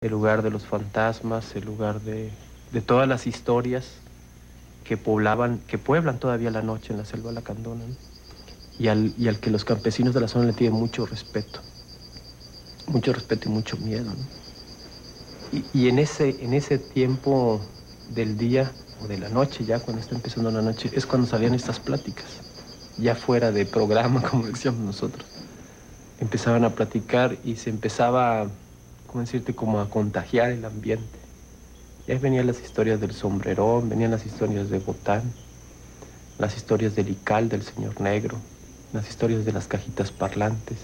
el lugar de los fantasmas, el lugar de todas las historias que pueblan todavía la noche en la selva lacandona, ¿no? Y al que los campesinos de la zona le tienen mucho respeto y mucho miedo, ¿no? Y en ese tiempo del día o de la noche, ya cuando está empezando la noche, es cuando salían estas pláticas, ya fuera de programa, como decíamos nosotros. Empezaban a platicar y se empezaba, ¿cómo decirte?, como a contagiar el ambiente. Y ahí venían las historias del sombrerón, venían las historias de Botán, las historias del Ical, del señor negro, las historias de las cajitas parlantes,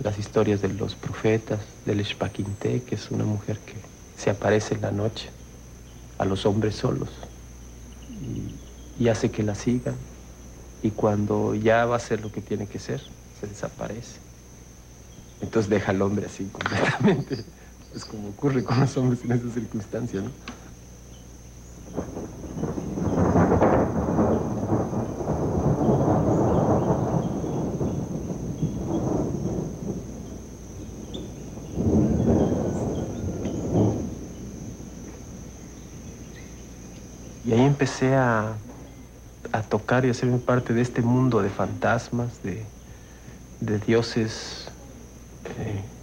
las historias de los profetas, del Xpaquinté, que es una mujer que se aparece en la noche a los hombres solos y hace que la sigan. Y cuando ya va a ser lo que tiene que ser, se desaparece. Entonces deja al hombre así completamente. Es como ocurre con los hombres en esas circunstancias, ¿no? Y ahí empecé a tocar y a hacerme parte de este mundo de fantasmas, de dioses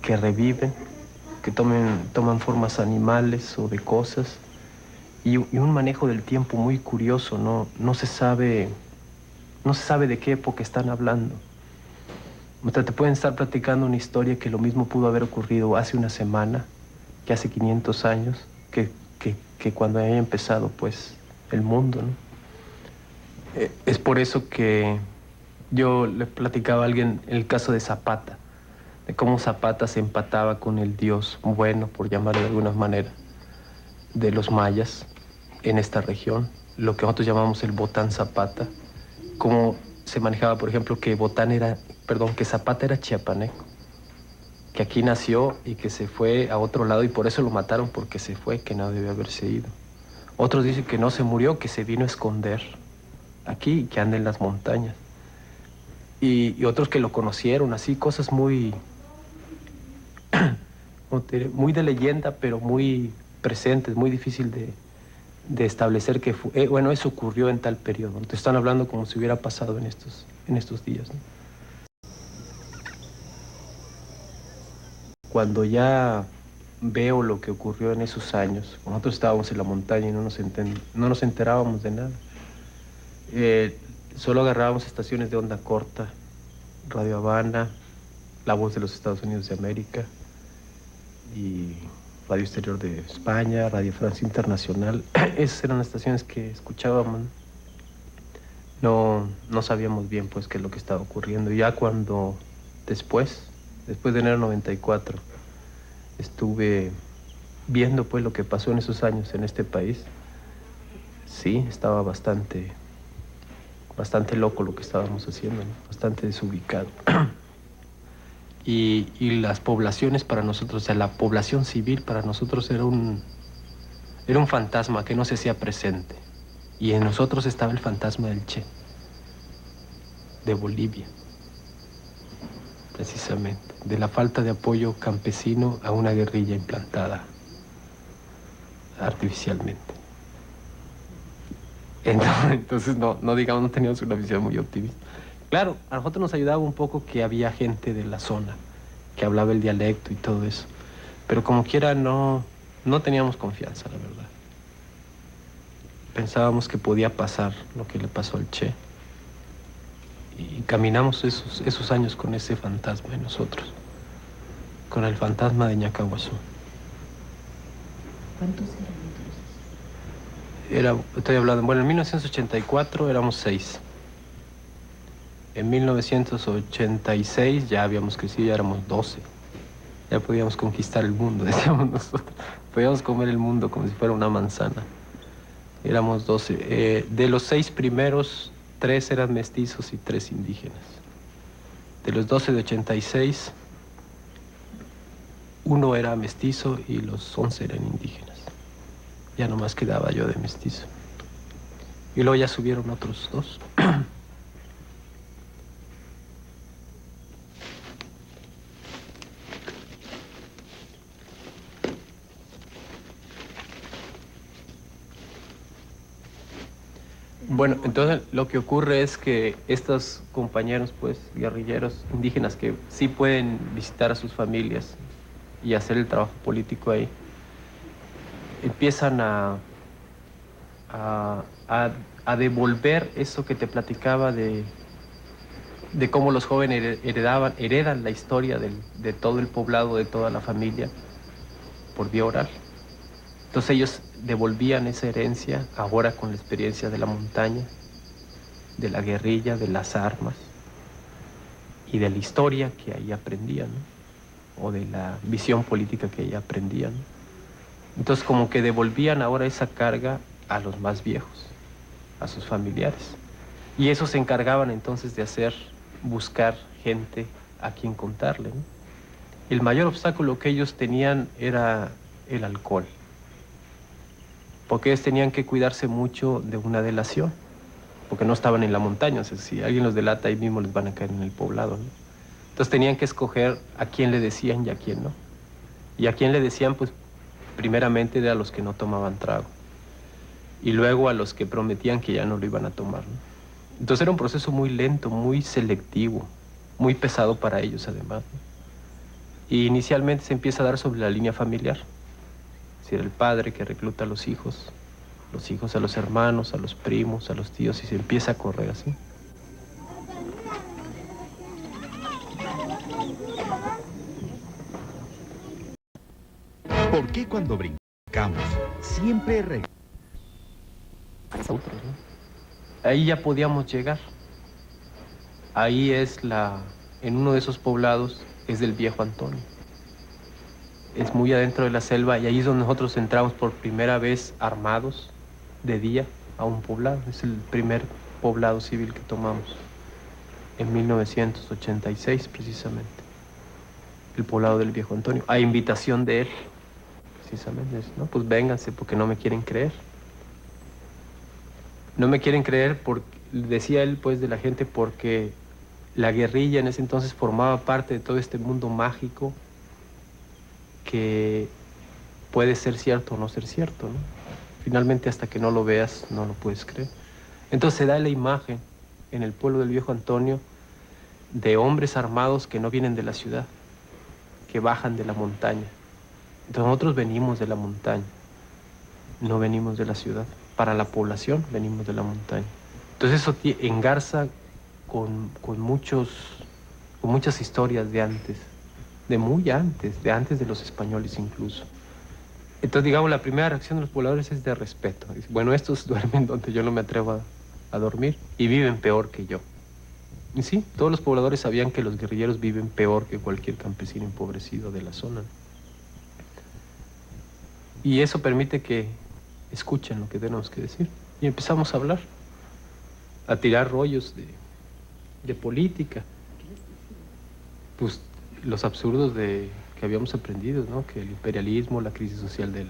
que reviven, que toman formas animales o de cosas. Y un manejo del tiempo muy curioso, ¿no? No se sabe de qué época están hablando. O sea, te pueden estar platicando una historia que lo mismo pudo haber ocurrido hace una semana, que hace 500 años, que cuando haya empezado, pues, el mundo, ¿no? Es por eso que yo le platicaba a alguien el caso de Zapata, de cómo Zapata se empataba con el dios bueno, por llamarlo de alguna manera, de los mayas en esta región, lo que nosotros llamamos el Botán Zapata, cómo se manejaba, por ejemplo, que Zapata era chiapaneco, que aquí nació y que se fue a otro lado y por eso lo mataron porque se fue, que no debió haberse ido. Otros dicen que no se murió, que se vino a esconder aquí, que anda en las montañas. Y otros que lo conocieron, así, cosas muy, muy de leyenda, pero muy presentes, muy difícil de establecer que fue, bueno, eso ocurrió en tal periodo. Te están hablando como si hubiera pasado en estos días, ¿no? Cuando ya veo lo que ocurrió en esos años, nosotros estábamos en la montaña y no nos enterábamos de nada. Eh, Solo agarrábamos estaciones de onda corta, Radio Habana, La Voz de los Estados Unidos de América y Radio Exterior de España, Radio Francia Internacional. Esas eran las estaciones que escuchábamos. No sabíamos bien, pues, qué es lo que estaba ocurriendo. Y ya cuando después de enero 94, estuve viendo, pues, lo que pasó en esos años en este país, sí, estaba bastante loco lo que estábamos haciendo, ¿no? Bastante desubicado. Y las poblaciones para nosotros, o sea, la población civil para nosotros era un fantasma que no se hacía presente. Y en nosotros estaba el fantasma del Che, de Bolivia, precisamente, de la falta de apoyo campesino a una guerrilla implantada artificialmente. Entonces no teníamos una visión muy optimista. Claro, a nosotros nos ayudaba un poco que había gente de la zona que hablaba el dialecto y todo eso. Pero como quiera no teníamos confianza, la verdad. Pensábamos que podía pasar lo que le pasó al Che. Y caminamos esos años con ese fantasma en nosotros, con el fantasma de Ñacahuazú. ¿Cuántos eran entonces? Estoy hablando, bueno, en 1984 éramos 6. En 1986 ya habíamos crecido, ya éramos 12. Ya podíamos conquistar el mundo, decíamos nosotros. Podíamos comer el mundo como si fuera una manzana. Éramos 12. De los 6 primeros, 3 eran mestizos y 3 indígenas. De los 12 de 86, 1 era mestizo y los 11 eran indígenas. Ya nomás quedaba yo de mestizo. Y luego ya subieron otros 2. Bueno, entonces lo que ocurre es que estos compañeros, pues, guerrilleros indígenas que sí pueden visitar a sus familias y hacer el trabajo político ahí, empiezan a, a- a devolver eso que te platicaba de cómo los jóvenes heredan la historia de todo el poblado, de toda la familia, por vía oral. Entonces ellos devolvían esa herencia ahora con la experiencia de la montaña, de la guerrilla, de las armas y de la historia que ahí aprendían, ¿no? O de la visión política que ahí aprendían, ¿no? Entonces como que devolvían ahora esa carga a los más viejos, a sus familiares. Y eso se encargaban entonces de hacer, buscar gente a quien contarle, ¿no? El mayor obstáculo que ellos tenían era el alcohol, porque ellos tenían que cuidarse mucho de una delación, porque no estaban en la montaña, o sea, si alguien los delata ahí mismo les van a caer en el poblado, ¿no? Entonces tenían que escoger a quién le decían y a quién no. Y a quién le decían, pues primeramente era a los que no tomaban trago, y luego a los que prometían que ya no lo iban a tomar, ¿no? Entonces era un proceso muy lento, muy selectivo, muy pesado para ellos además, ¿no? Y inicialmente se empieza a dar sobre la línea familiar. Es decir, el padre que recluta a los hijos a los hermanos, a los primos, a los tíos, y se empieza a correr así. ¿Por qué cuando brincamos siempre Nosotros, ¿no? Ahí ya podíamos llegar. Ahí en uno de esos poblados es del Viejo Antonio. Es muy adentro de la selva y ahí es donde nosotros entramos por primera vez armados de día a un poblado? Es el primer poblado civil que tomamos en 1986 precisamente. El poblado del Viejo Antonio, a invitación de él, precisamente. No, pues vénganse porque no me quieren creer. No me quieren creer, porque, decía él, pues, de la gente, porque la guerrilla en ese entonces formaba parte de todo este mundo mágico que puede ser cierto o no ser cierto, ¿no? Finalmente, hasta que no lo veas, no lo puedes creer. Entonces se da la imagen en el pueblo del Viejo Antonio de hombres armados que no vienen de la ciudad, que bajan de la montaña. Entonces nosotros venimos de la montaña, no venimos de la ciudad. Para la población venimos de la montaña. Entonces eso engarza con muchas historias de antes, de muy antes, de antes de los españoles incluso. Entonces, digamos, la primera reacción de los pobladores es de respeto. Dice, bueno, estos duermen donde yo no me atrevo a dormir y viven peor que yo. Y sí, todos los pobladores sabían que los guerrilleros viven peor que cualquier campesino empobrecido de la zona. Y eso permite que escuchen lo que tenemos que decir. Y empezamos a hablar, a tirar rollos de política. Pues los absurdos que habíamos aprendido, ¿no? Que el imperialismo, la crisis social de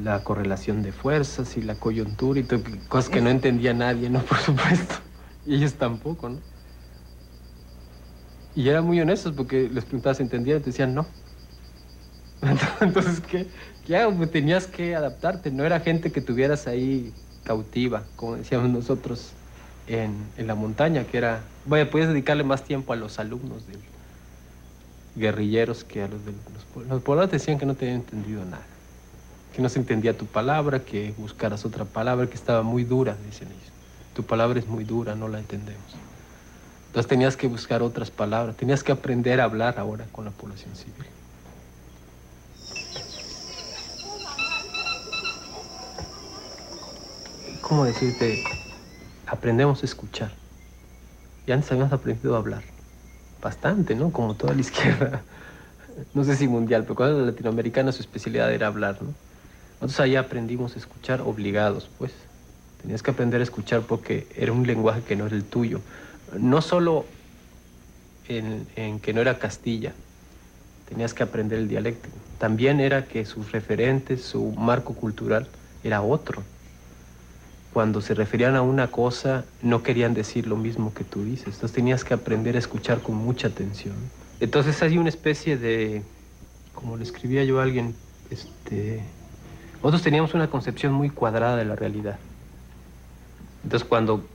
la correlación de fuerzas y la coyuntura y todo, cosas que no entendía nadie, ¿no? Por supuesto. Y ellos tampoco, ¿no? Y eran muy honestos porque les preguntabas si entendían y te decían no. Entonces, ¿qué hago? Pues tenías que adaptarte. No era gente que tuvieras ahí cautiva, como decíamos nosotros en la montaña, que era... Vaya, podías dedicarle más tiempo a los alumnos de guerrilleros que a los de los pueblos. Los pobladores te decían que no te habían entendido nada, que no se entendía tu palabra, que buscaras otra palabra, que estaba muy dura, dicen ellos. Tu palabra es muy dura, no la entendemos. Entonces tenías que buscar otras palabras, tenías que aprender a hablar ahora con la población civil. ¿Cómo decirte? Aprendemos a escuchar. Y antes habíamos aprendido a hablar. Bastante, ¿no? Como toda la izquierda. No sé si mundial, pero cuando la latinoamericana su especialidad era hablar, ¿no? Nosotros allá aprendimos a escuchar obligados, pues. Tenías que aprender a escuchar porque era un lenguaje que no era el tuyo. No solo en que no era Castilla, tenías que aprender el dialecto. También era que sus referentes, su marco cultural era otro. Cuando se referían a una cosa, no querían decir lo mismo que tú dices. Entonces tenías que aprender a escuchar con mucha atención. Entonces hay una especie de, como le escribía yo a alguien, Nosotros teníamos una concepción muy cuadrada de la realidad. Entonces, cuando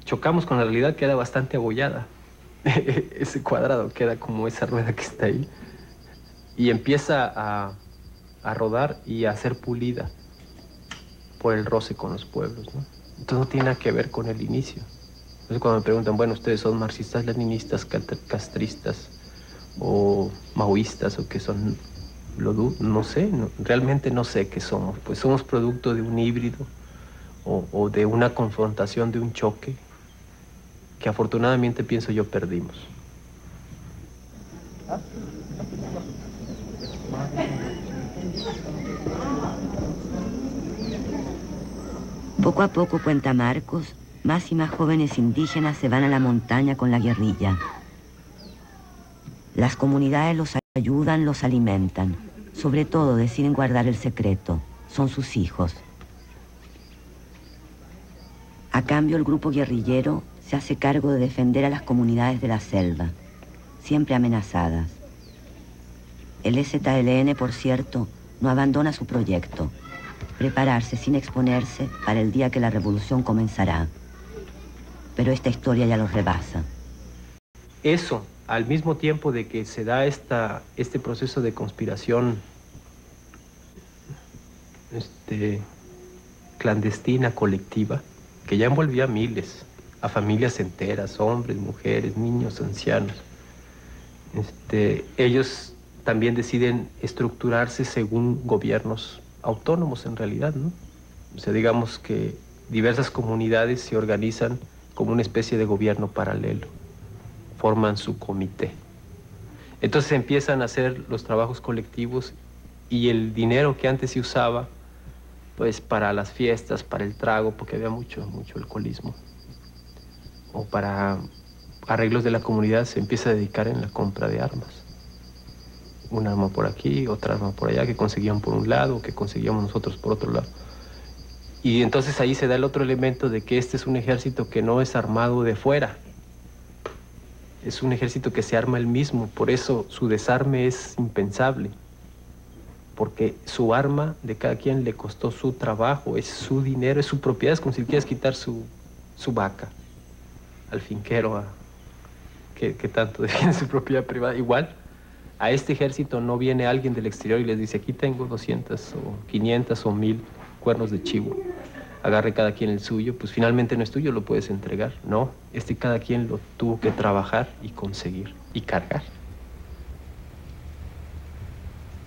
chocamos con la realidad, queda bastante abollada. Ese cuadrado queda como esa rueda que está ahí. Y empieza a rodar y a ser pulida por el roce con los pueblos, ¿no? Entonces no tiene nada que ver con el inicio. Entonces cuando me preguntan, bueno, ¿ustedes son marxistas, leninistas, castristas o maoístas o qué son? No sé, realmente no sé qué somos. Pues somos producto de un híbrido o de una confrontación, de un choque que afortunadamente, pienso yo, perdimos. Poco a poco, cuenta Marcos, más y más jóvenes indígenas se van a la montaña con la guerrilla. Las comunidades los ayudan, los alimentan. Sobre todo deciden guardar el secreto. Son sus hijos. A cambio, el grupo guerrillero se hace cargo de defender a las comunidades de la selva, siempre amenazadas. El EZLN, por cierto, no abandona su proyecto: prepararse sin exponerse para el día que la revolución comenzará. Pero esta historia ya los rebasa. Eso, al mismo tiempo de que se da este proceso de conspiración clandestina, colectiva, que ya envolvía a miles, a familias enteras, hombres, mujeres, niños, ancianos. Ellos también deciden estructurarse según gobiernos autónomos en realidad, ¿no? O sea, digamos que diversas comunidades se organizan como una especie de gobierno paralelo, forman su comité. Entonces empiezan a hacer los trabajos colectivos y el dinero que antes se usaba, pues para las fiestas, para el trago, porque había mucho alcoholismo, o para arreglos de la comunidad, se empieza a dedicar en la compra de armas. Un arma por aquí, otra arma por allá, que conseguían por un lado, que conseguíamos nosotros por otro lado. Y entonces ahí se da el otro elemento de que este es un ejército que no es armado de fuera. Es un ejército que se arma él mismo, por eso su desarme es impensable. Porque su arma de cada quien le costó su trabajo, es su dinero, es su propiedad, es como si quieras quitar su vaca al finquero, que tanto defiende su propiedad privada. Igual, a este ejército no viene alguien del exterior y les dice, aquí tengo 200 o 500 o 1000 cuernos de chivo, agarre cada quien el suyo, pues finalmente no es tuyo, lo puedes entregar. No, cada quien lo tuvo que trabajar y conseguir y cargar.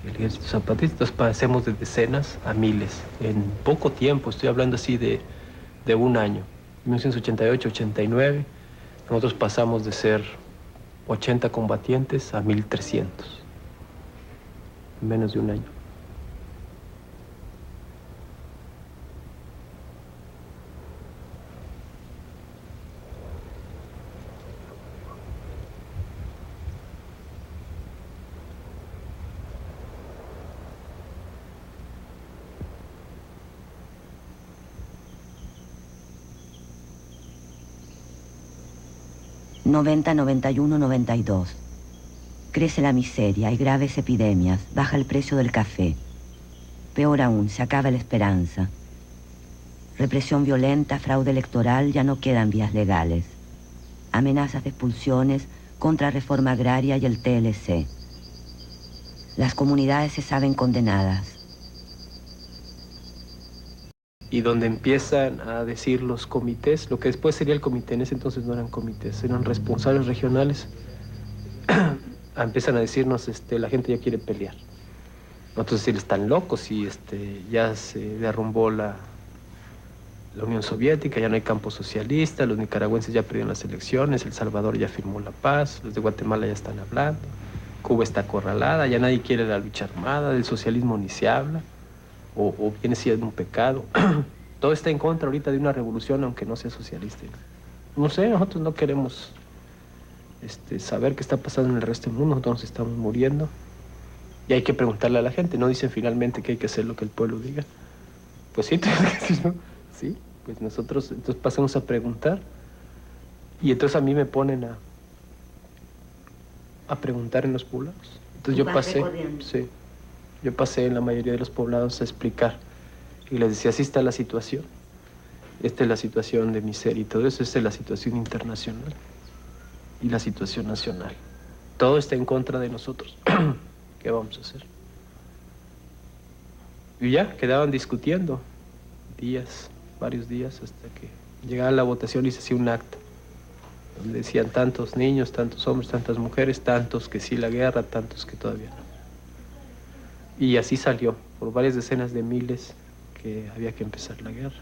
El ejército zapatista, pasemos de decenas a miles en poco tiempo. Estoy hablando así de un año. En 1988, 89, nosotros pasamos de ser 80 combatientes a 1300 en menos de un año. '90, 91, 92. Crece la miseria, hay graves epidemias, baja el precio del café. Peor aún, se acaba la esperanza. Represión violenta, fraude electoral, ya no quedan vías legales. Amenazas de expulsiones, contrarreforma agraria y el TLC. Las comunidades se saben condenadas. Y donde empiezan a decir los comités, lo que después sería el comité, en ese entonces no eran comités, eran responsables regionales, empiezan a decirnos, la gente ya quiere pelear. Nosotros decirles, están locos y ya se derrumbó la Unión Soviética, ya no hay campo socialista, los nicaragüenses ya perdieron las elecciones, El Salvador ya firmó la paz, los de Guatemala ya están hablando, Cuba está acorralada, ya nadie quiere la lucha armada, del socialismo ni se habla. O viene siendo un pecado. Todo está en contra ahorita de una revolución, aunque no sea socialista. No sé, nosotros no queremos saber qué está pasando en el resto del mundo, nosotros nos estamos muriendo. Y hay que preguntarle a la gente, no dicen finalmente que hay que hacer lo que el pueblo diga. Pues sí, ¿no? Sí, pues nosotros entonces pasamos a preguntar. Y entonces a mí me ponen a preguntar en los poblados. Entonces yo pasé, sí. Yo pasé en la mayoría de los poblados a explicar y les decía, así está la situación. Esta es la situación de miseria y todo eso. Esta es la situación internacional y la situación nacional. Todo está en contra de nosotros. ¿Qué vamos a hacer? Y ya, quedaban discutiendo días, varios días, hasta que llegaba la votación y se hacía un acta, donde decían tantos niños, tantos hombres, tantas mujeres, tantos que sí la guerra, tantos que todavía no. Y así salió, por varias decenas de miles, que había que empezar la guerra.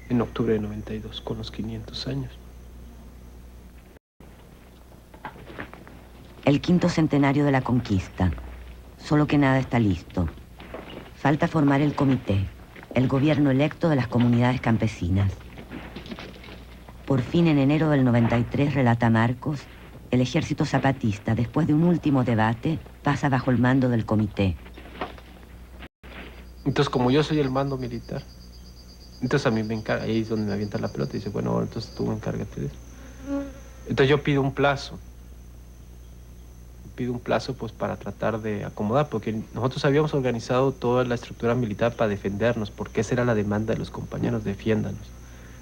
En octubre de 92, con los 500 años. El 5º centenario de la conquista. Solo que nada está listo. Falta formar el comité, el gobierno electo de las comunidades campesinas. Por fin, en enero del 93, relata Marcos, el ejército zapatista, después de un último debate, pasa bajo el mando del comité. Entonces, como yo soy el mando militar, entonces a mí me encarga, ahí es donde me avienta la pelota y dice, bueno, entonces tú encárgate de eso. Entonces yo pido un plazo. Pido un plazo pues para tratar de acomodar, porque nosotros habíamos organizado toda la estructura militar para defendernos, porque esa era la demanda de los compañeros, defiéndanos.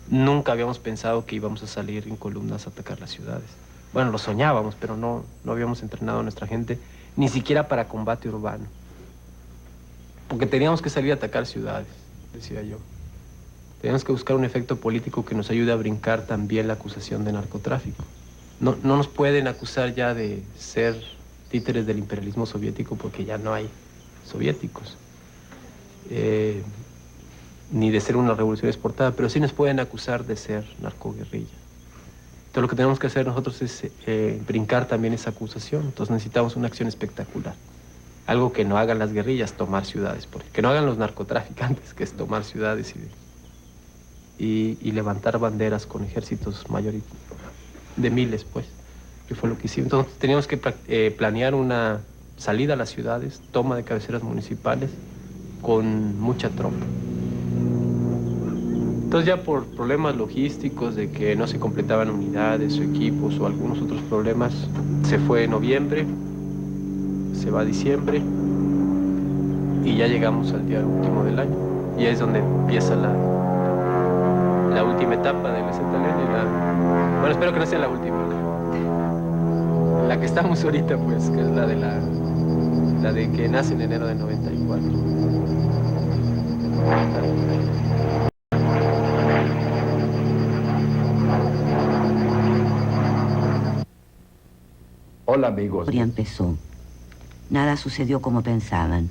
Nunca habíamos pensado que íbamos a salir en columnas a atacar las ciudades. Bueno, lo soñábamos, pero no habíamos entrenado a nuestra gente, ni siquiera para combate urbano. Porque teníamos que salir a atacar ciudades, decía yo. Teníamos que buscar un efecto político que nos ayude a brincar también la acusación de narcotráfico. No nos pueden acusar ya de ser títeres del imperialismo soviético, porque ya no hay soviéticos. Ni de ser una revolución exportada, pero sí nos pueden acusar de ser narcoguerrilla. Entonces lo que tenemos que hacer nosotros es brincar también esa acusación. Entonces necesitamos una acción espectacular. Algo que no hagan las guerrillas, tomar ciudades, que no hagan los narcotraficantes, que es tomar ciudades y levantar banderas con ejércitos de miles, pues, que fue lo que hicimos. Entonces teníamos que planear una salida a las ciudades, toma de cabeceras municipales, con mucha tropa. Entonces ya por problemas logísticos, de que no se completaban unidades o equipos o algunos otros problemas, se fue noviembre, se va diciembre y ya llegamos al día último del año. Y ahí es donde empieza la última etapa del ZLN. Bueno, espero que no sea la última. La que estamos ahorita, pues, que es la de que nace en enero de 94. Hola, amigos. La historia empezó. Nada sucedió como pensaban.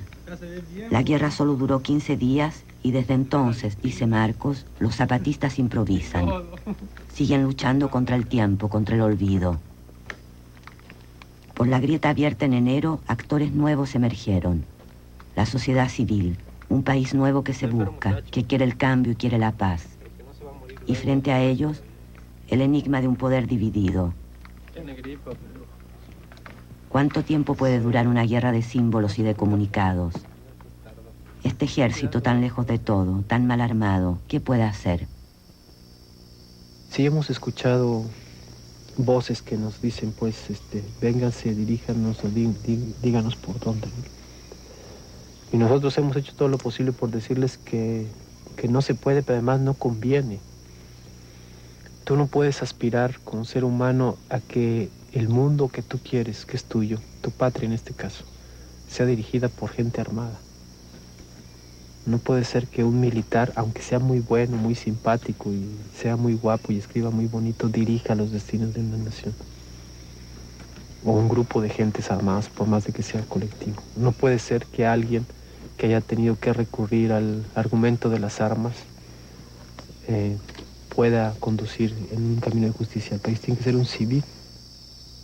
La guerra solo duró 15 días y desde entonces, dice Marcos, los zapatistas improvisan. Siguen luchando contra el tiempo, contra el olvido. Por la grieta abierta en enero, actores nuevos emergieron. La sociedad civil, un país nuevo que se busca, que quiere el cambio y quiere la paz. Y frente a ellos, el enigma de un poder dividido. ¿Cuánto tiempo puede durar una guerra de símbolos y de comunicados? Este ejército tan lejos de todo, tan mal armado, ¿qué puede hacer? Sí, hemos escuchado voces que nos dicen, pues, vénganse, diríjanos o díganos por dónde. Y nosotros hemos hecho todo lo posible por decirles que no se puede, pero además no conviene. Tú no puedes aspirar como ser humano a que el mundo que tú quieres, que es tuyo, tu patria en este caso, sea dirigida por gente armada. No puede ser que un militar, aunque sea muy bueno, muy simpático y sea muy guapo y escriba muy bonito, dirija los destinos de una nación. O un grupo de gentes armadas, por más de que sea colectivo. No puede ser que alguien que haya tenido que recurrir al argumento de las armas pueda conducir en un camino de justicia al país. Tiene que ser un civil.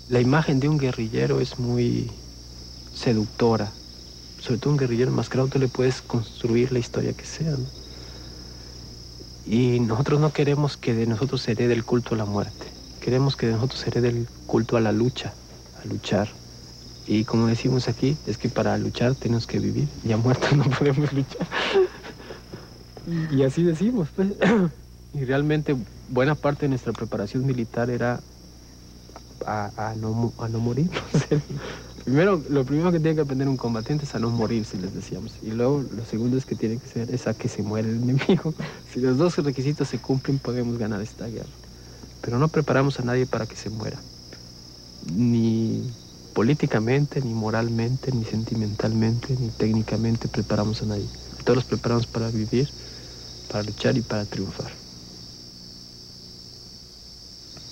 La imagen de un guerrillero es muy seductora. Sobre todo un guerrillero enmascarado, tú le puedes construir la historia que sea, ¿no? Y nosotros no queremos que de nosotros se herede el culto a la muerte. Queremos que de nosotros se herede el culto a la lucha, a luchar. Y como decimos aquí, es que para luchar tenemos que vivir. Ya muertos no podemos luchar. Y así decimos, pues. Y realmente buena parte de nuestra preparación militar era a no morirnos. Lo primero que tiene que aprender un combatiente es a no morirse, les decíamos. Y luego, lo segundo es que tiene que ser es a que se muera el enemigo. Si los dos requisitos se cumplen, podemos ganar esta guerra. Pero no preparamos a nadie para que se muera. Ni políticamente, ni moralmente, ni sentimentalmente, ni técnicamente preparamos a nadie. Todos los preparamos para vivir, para luchar y para triunfar.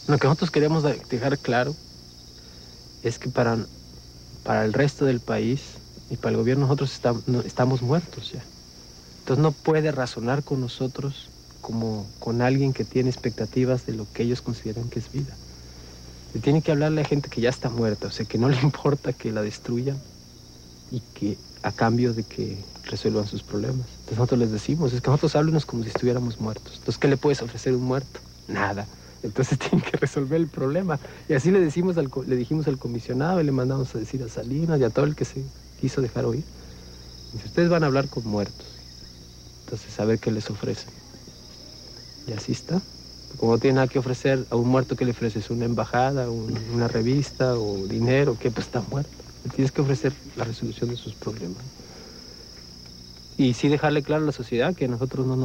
Lo que nosotros queremos dejar claro es que para el resto del país y para el gobierno nosotros estamos muertos ya. Entonces no puede razonar con nosotros como con alguien que tiene expectativas de lo que ellos consideran que es vida. Se tiene que hablarle a gente que ya está muerta, o sea, que no le importa que la destruyan y que a cambio de que resuelvan sus problemas. Entonces nosotros les decimos, es que nosotros háblenos como si estuviéramos muertos. Entonces, ¿qué le puedes ofrecer a un muerto? Nada. Entonces tienen que resolver el problema. Y así le dijimos al comisionado y le mandamos a decir a Salinas y a todo el que se quiso dejar oír. Dice, ustedes van a hablar con muertos. Entonces, a ver qué les ofrecen. Y así está. Como no tiene nada que ofrecer, a un muerto, ¿qué le ofreces? ¿Una embajada, una revista o dinero? ¿Qué? Pues está muerto. Le tienes que ofrecer la resolución de sus problemas. Y sí dejarle claro a la sociedad que a nosotros no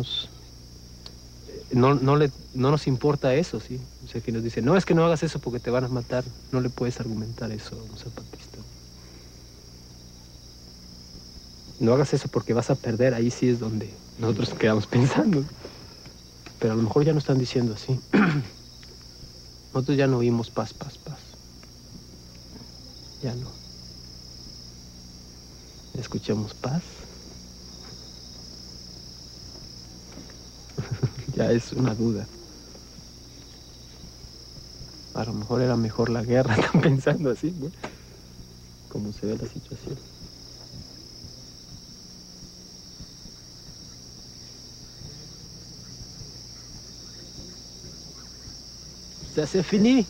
nos importa eso, ¿sí? O sea, que nos dicen, no, es que no hagas eso porque te van a matar. No le puedes argumentar eso a un zapatista. No hagas eso porque vas a perder. Ahí sí es donde nosotros quedamos pensando. Pero a lo mejor ya no están diciendo así. Nosotros ya no oímos paz, paz, paz. Ya no. Escuchamos paz. Ya es una duda. A lo mejor era mejor la guerra, están pensando así, ¿no? Como se ve la situación. Ça c'est fini.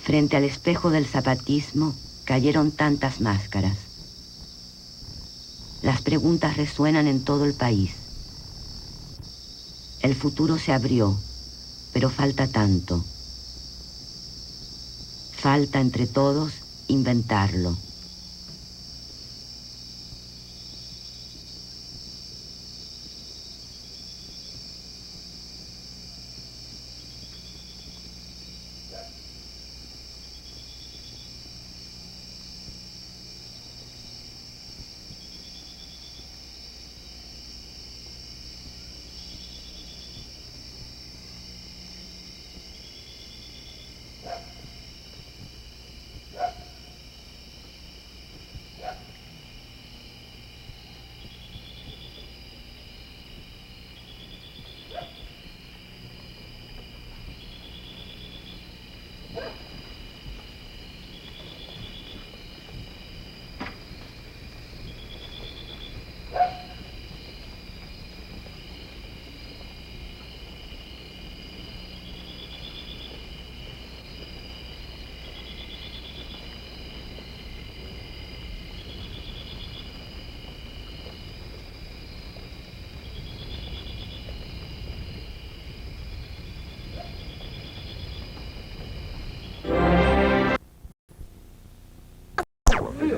Frente al espejo del zapatismo cayeron tantas máscaras. Las preguntas resuenan en todo el país. El futuro se abrió, pero falta tanto. Falta entre todos inventarlo.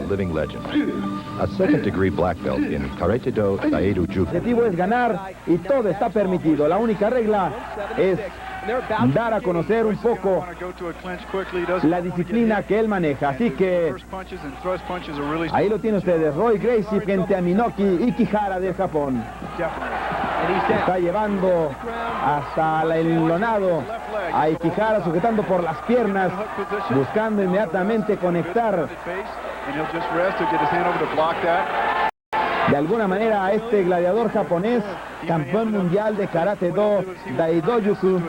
Living legend. A second-degree black belt in Karate Do Daido Judo. El objetivo es ganar y todo está permitido. La única regla es dar a conocer un poco la disciplina que él maneja. Así que ahí lo tienen ustedes. Roy Gracie frente a Minoki Ikihara del Japón. Está llevando hasta el enlonado a Ikihara, sujetando por las piernas, buscando inmediatamente conectar de alguna manera a este gladiador japonés, campeón mundial de Karate Do Daidojuku.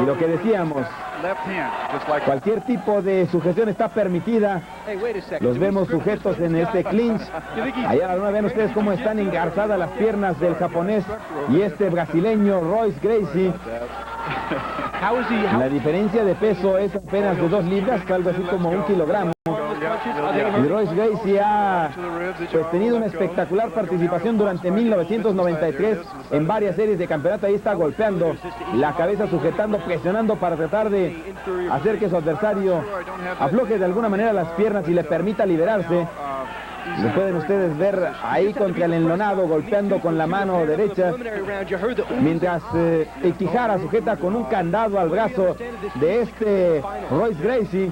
Y lo que decíamos, cualquier tipo de sujeción está permitida. Los vemos sujetos en este clinch. Allá no ven ustedes cómo están engarzadas las piernas del japonés y este brasileño Royce Gracie. La diferencia de peso es apenas de 2 libras, algo así como 1 kilogramo. Y Royce Gracie ha pues tenido una espectacular participación durante 1993 en varias series de campeonato. Ahí está golpeando la cabeza, sujetando, presionando para tratar de hacer que su adversario afloje de alguna manera las piernas y le permita liberarse. Lo pueden ustedes ver ahí contra el enlonado, golpeando con la mano derecha, mientras Ikihara sujeta con un candado al brazo de este Royce Gracie.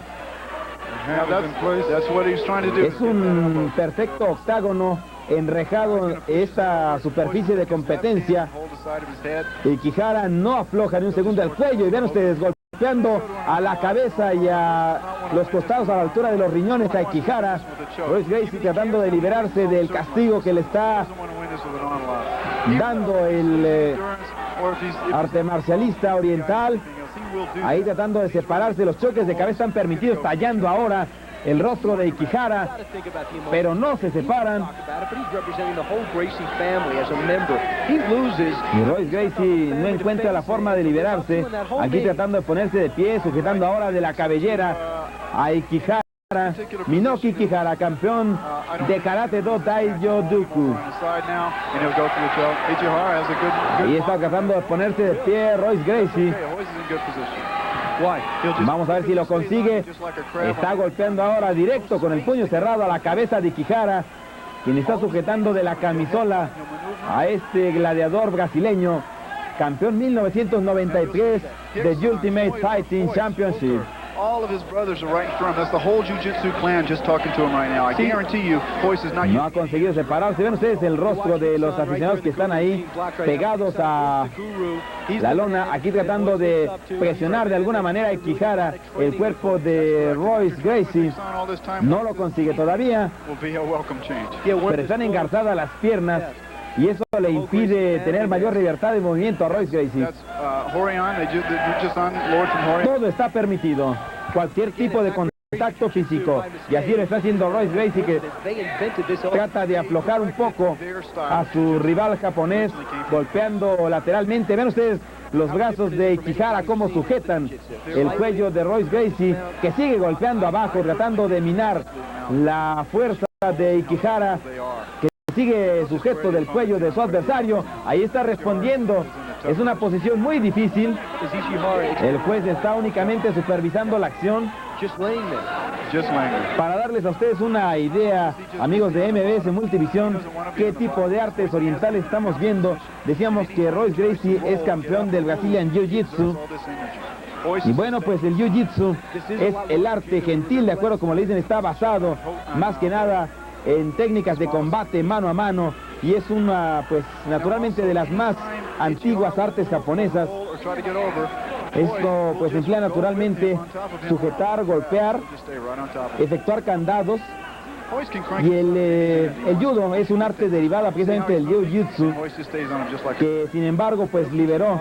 Es un perfecto octágono enrejado en esta superficie de competencia. Ikihara no afloja ni un segundo el cuello, y vean ustedes golpeando a la cabeza y a los costados a la altura de los riñones a Ikihara. Royce Gracie tratando de liberarse del castigo que le está dando el arte marcialista oriental. Ahí tratando de separarse. Los choques de cabeza están permitidos, tallando ahora el rostro de Ikihara, pero no se separan. Y Royce Gracie no encuentra la forma de liberarse. Aquí tratando de ponerse de pie, sujetando ahora de la cabellera a Ikihara. Minoki Ikihara, campeón de Karate Do Daijo Duku. Ahí está tratando de ponerse de pie Royce Gracie. Vamos a ver si lo consigue. Está golpeando ahora directo con el puño cerrado a la cabeza de Ikihara, quien está sujetando de la camisola a este gladiador brasileño, campeón 1993 de Ultimate Fighting Championship. All of his brothers are right in front. That's the whole jiu-jitsu clan just talking to him right now. I guarantee you, Royce is not... No ha conseguido separarse. Ven ustedes el rostro de los aficionados que están ahí pegados a la lona, aquí tratando de presionar de alguna manera a Ikihara. El cuerpo de Royce Gracie no lo consigue todavía, pero están engarzadas las piernas y eso le impide tener mayor libertad de movimiento a Royce Gracie. Todo está permitido, cualquier tipo de contacto físico, y así lo está haciendo Royce Gracie, que trata de aflojar un poco a su rival japonés, golpeando lateralmente. Ven ustedes los brazos de Ikihara cómo sujetan el cuello de Royce Gracie, que sigue golpeando abajo, tratando de minar la fuerza de Ikihara, que sigue sujeto del cuello de su adversario. Ahí está respondiendo. Es una posición muy difícil. El juez está únicamente supervisando la acción. Para darles a ustedes una idea, amigos de MBS Multivisión, qué tipo de artes orientales estamos viendo. Decíamos que Royce Gracie es campeón del Brazilian Jiu-Jitsu. Y bueno, pues el Jiu-Jitsu es el arte gentil, de acuerdo como le dicen, está basado más que nada en técnicas de combate mano a mano, y es una, pues naturalmente, de las más antiguas artes japonesas. Esto pues emplea naturalmente sujetar, golpear, efectuar candados. Y el judo es un arte derivada precisamente del jiu-jitsu, que sin embargo pues liberó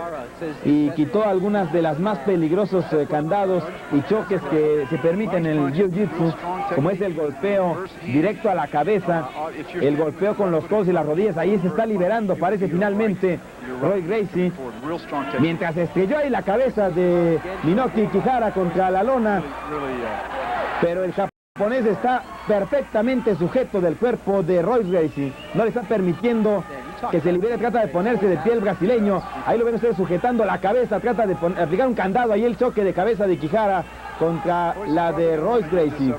y quitó algunas de las más peligrosos candados y choques que se permiten en el jiu-jitsu, como es el golpeo directo a la cabeza, el golpeo con los codos y las rodillas. Ahí se está liberando, parece finalmente, Royce Gracie, mientras estrelló ahí la cabeza de Minoki Ikihara contra la lona, pero el japonés está perfectamente sujeto del cuerpo de Royce Gracie, no le está permitiendo que se libere. Trata de ponerse de pie el brasileño, ahí lo ven ustedes sujetando la cabeza, trata de aplicar un candado, ahí el choque de cabeza de Ikihara contra la de Royce Gracie.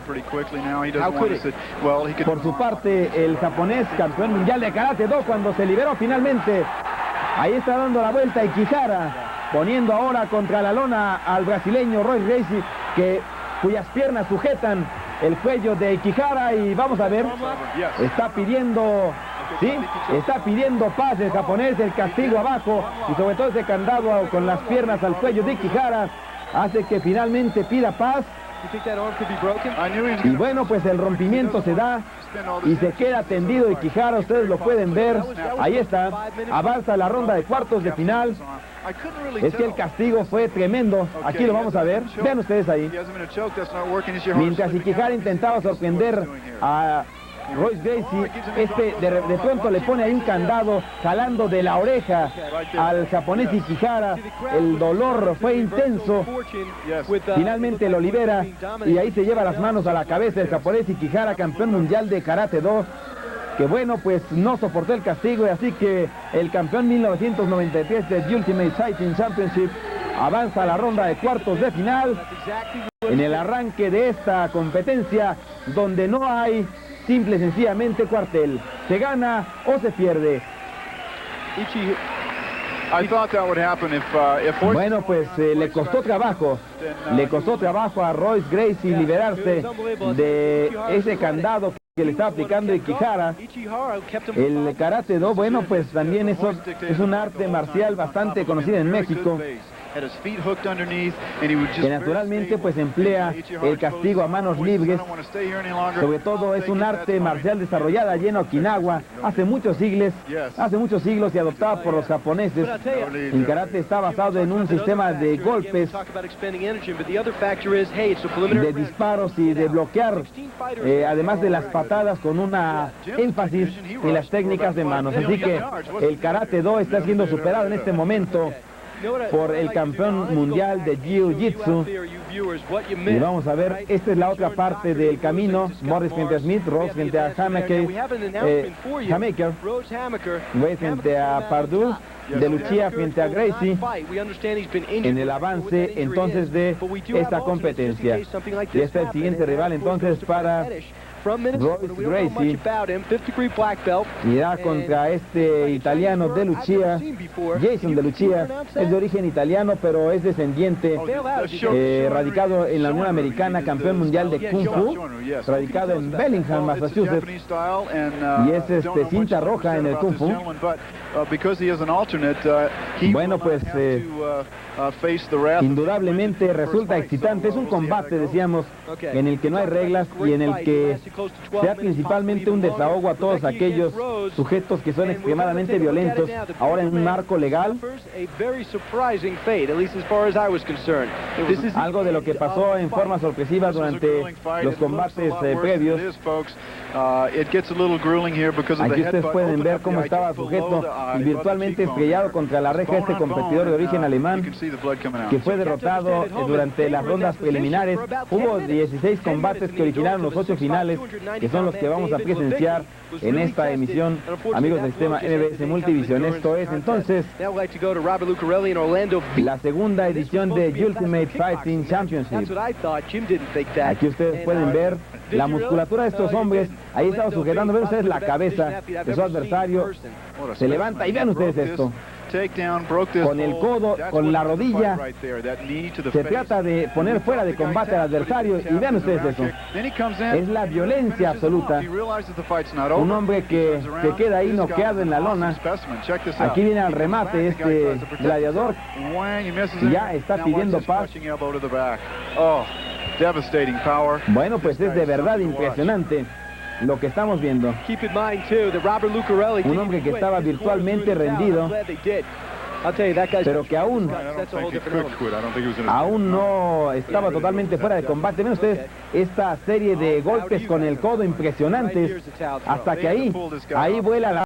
Por su parte, el japonés, campeón mundial de Karate Do, cuando se liberó finalmente, ahí está dando la vuelta Ikihara, poniendo ahora contra la lona al brasileño Royce Gracie, cuyas piernas sujetan el cuello de Ikihara. Y vamos a ver, está pidiendo, sí, está pidiendo paz el japonés. El castigo abajo y sobre todo ese candado con las piernas al cuello de Ikihara hace que finalmente pida paz. Y bueno, pues el rompimiento se da y se queda tendido Ikihara, ustedes lo pueden ver. Ahí está, avanza la ronda de cuartos de final. Es que el castigo fue tremendo, aquí lo vamos a ver, vean ustedes ahí. Mientras Ikihara intentaba sorprender a Royce Gracie, de pronto le pone ahí un candado, jalando de la oreja al japonés Ikihara. El dolor fue intenso. Finalmente lo libera y ahí se lleva las manos a la cabeza el japonés Ikihara, campeón mundial de Karate Do, que bueno, pues no soportó el castigo, y así que el campeón 1993 de Ultimate Fighting Championship avanza a la ronda de cuartos de final en el arranque de esta competencia, donde no hay simple y sencillamente cuartel. Se gana o se pierde. Bueno, pues le costó trabajo a Royce Gracie liberarse de ese candado que le está aplicando Ikihara. El Karate Do, bueno, pues también eso es un arte marcial bastante conocida en México, que naturalmente pues emplea el castigo a manos libres. Sobre todo es un arte marcial desarrollada allí en Okinawa hace muchos siglos y adoptada por los japoneses. El karate está basado en un sistema de golpes, de disparos y de bloquear, además de las patadas, con una énfasis en las técnicas de manos. Así que el Karate Do está siendo superado en este momento por el campeón mundial de Jiu-Jitsu. Y vamos a ver, esta es la otra parte del camino. Morris frente a Smith, Rose frente a Hamaker, Grace frente a Pardue, De Lucia frente a Gracie, en el avance entonces de esta competencia. Y este es el siguiente rival entonces para Royce Gracie. Irá contra este italiano De Lucia, Jason De Lucia. Es de origen italiano, pero es descendiente, radicado en la Unión Americana, campeón mundial de Kung Fu, radicado en Bellingham, Massachusetts, y es cinta roja en el Kung Fu. Bueno, pues indudablemente resulta excitante. Es un combate, decíamos, en el que no hay reglas y en el que sea principalmente un desahogo a todos aquellos sujetos que son extremadamente violentos, ahora en un marco legal. Algo de lo que pasó en forma sorpresiva durante los combates previos. Aquí ustedes pueden ver cómo estaba sujeto y virtualmente estrellado contra la reja este competidor de origen alemán, que fue derrotado durante las rondas preliminares. Hubo 16 combates que originaron los 8 finales, que son los que vamos a presenciar en esta emisión, amigos del sistema MBS Multivisión. Esto es entonces la segunda edición de Ultimate Fighting Championship. Aquí ustedes pueden ver la musculatura de estos hombres. Ahí estaba sujetando, ven ustedes la cabeza de su adversario. Se levanta y vean ustedes esto. Con el codo, con la rodilla, se trata de poner fuera de combate al adversario, y vean ustedes eso. Es la violencia absoluta. Un hombre que se queda ahí noqueado en la lona. Aquí viene al remate este gladiador y ya está pidiendo paz. Bueno, pues es de verdad impresionante lo que estamos viendo. Un hombre que estaba virtualmente rendido, pero que aún no estaba totalmente fuera de combate. Ven ustedes esta serie de golpes con el codo impresionantes, hasta que ahí vuela la